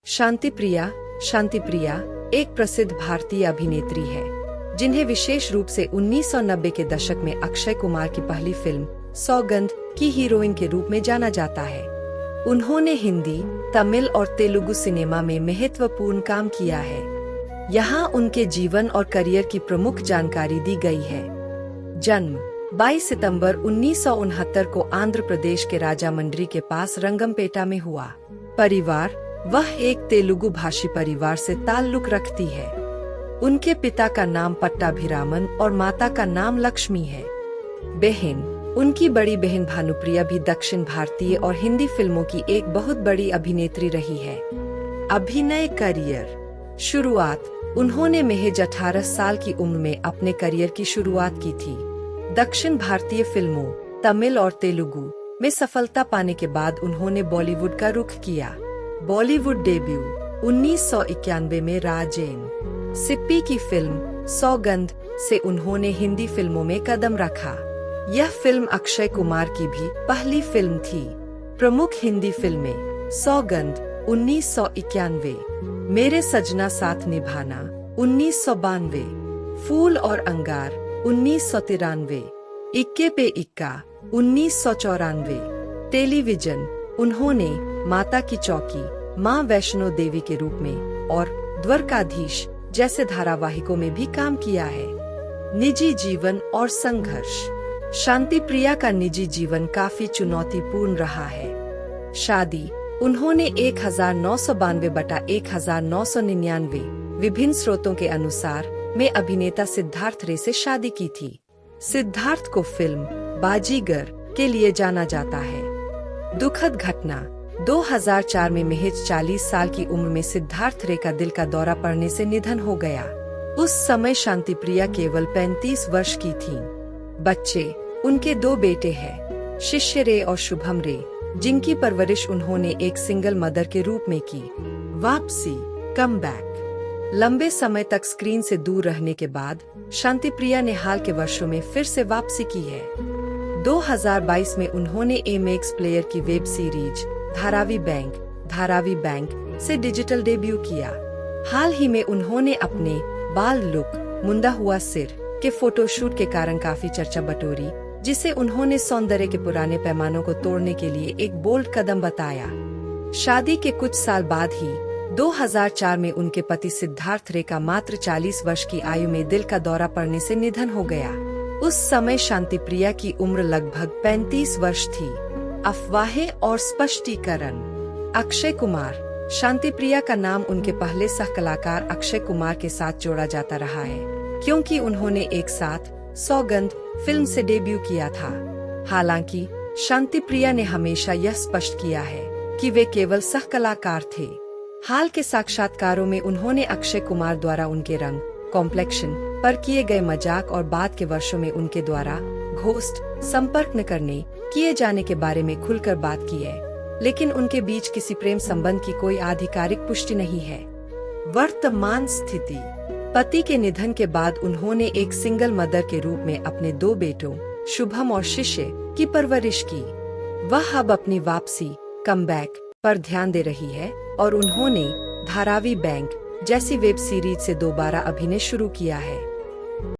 शांति प्रिया एक प्रसिद्ध भारतीय अभिनेत्री है जिन्हें विशेष रूप से 1990 के दशक में अक्षय कुमार की पहली फिल्म सौगंध की हीरोइन के रूप में जाना जाता है। उन्होंने हिंदी, तमिल और तेलुगु सिनेमा में महत्वपूर्ण काम किया है। यहाँ उनके जीवन और करियर की प्रमुख जानकारी दी गई है। जन्म 22 सितंबर 1969 को आंध्र प्रदेश के राजामंड्री के पास रंगमपेटा में हुआ। परिवार वह एक तेलुगु भाषी परिवार से ताल्लुक रखती है। उनके पिता का नाम पट्टाभिरामन और माता का नाम लक्ष्मी है। बहन उनकी बड़ी बहन भानुप्रिया भी दक्षिण भारतीय और हिंदी फिल्मों की एक बहुत बड़ी अभिनेत्री रही है। अभिनय करियर शुरुआत उन्होंने महज 18 साल की उम्र में अपने करियर की शुरुआत की थी। दक्षिण भारतीय फिल्मों तमिल और तेलुगु में सफलता पाने के बाद उन्होंने बॉलीवुड का रुख किया। बॉलीवुड डेब्यू 1991 में राजेन सिप्पी की फिल्म सौगंध से उन्होंने हिंदी फिल्मों में कदम रखा। यह फिल्म अक्षय कुमार की भी पहली फिल्म थी। प्रमुख हिंदी फिल्में सौगंध 1991, मेरे सजना साथ निभाना 1992, फूल और अंगार 1993, इक्के पे इक्का 1994। टेलीविजन उन्होंने माता की चौकी, माँ वैष्णो देवी के रूप में और द्वारकाधीश जैसे धारावाहिकों में भी काम किया है। निजी जीवन और संघर्ष शांति प्रिया का निजी जीवन काफी चुनौतीपूर्ण रहा है। शादी उन्होंने 1992/1999 विभिन्न स्रोतों के अनुसार में अभिनेता सिद्धार्थ रे से शादी की थी। सिद्धार्थ को फिल्म बाजीगर के लिए जाना जाता है। दुखद घटना 2004 में महज 40 साल की उम्र में सिद्धार्थ रे का दिल का दौरा पड़ने से निधन हो गया। उस समय शांति प्रिया केवल 35 वर्ष की थीं। बच्चे उनके 2 बेटे हैं, शिष्य रे और शुभम रे, जिनकी परवरिश उन्होंने एक सिंगल मदर के रूप में की। वापसी कम बैक लंबे समय तक स्क्रीन से दूर रहने के बाद शांति प्रिया ने हाल के वर्षों में फिर से वापसी की है। 2022 में उन्होंने एमएक्स प्लेयर की वेब सीरीज धारावी बैंक से डिजिटल डेब्यू किया। हाल ही में उन्होंने अपने बाल लुक, मुंडा हुआ सिर के फोटोशूट के कारण काफी चर्चा बटोरी, जिसे उन्होंने सौंदर्य के पुराने पैमानों को तोड़ने के लिए एक बोल्ड कदम बताया। शादी के कुछ साल बाद ही 2004 में उनके पति सिद्धार्थ रे का मात्र 40 वर्ष की आयु में दिल का दौरा पड़ने से निधन हो गया। उस समय शांति प्रिया की उम्र लगभग 35 वर्ष थी। अफवाहें और स्पष्टीकरण अक्षय कुमार शांति प्रिया का नाम उनके पहले सह कलाकार अक्षय कुमार के साथ जोड़ा जाता रहा है, क्योंकि उन्होंने एक साथ सौगंध फिल्म से डेब्यू किया था। हालांकि शांति प्रिया ने हमेशा यह स्पष्ट किया है कि वे केवल सह कलाकार थे। हाल के साक्षात्कारों में उन्होंने अक्षय कुमार द्वारा उनके रंग, कॉम्प्लेक्शन पर किए गए मजाक और बाद के वर्षों में उनके द्वारा घोस्ट संपर्क न किए जाने के बारे में खुलकर बात की है, लेकिन उनके बीच किसी प्रेम संबंध की कोई आधिकारिक पुष्टि नहीं है। वर्तमान स्थिति पति के निधन के बाद उन्होंने एक सिंगल मदर के रूप में अपने 2 बेटों शुभम और शिष्य की परवरिश की। वह अब अपनी वापसी कमबैक पर ध्यान दे रही है और उन्होंने धारावी बैंक जैसी वेब सीरीज से दोबारा अभिनय शुरू किया है।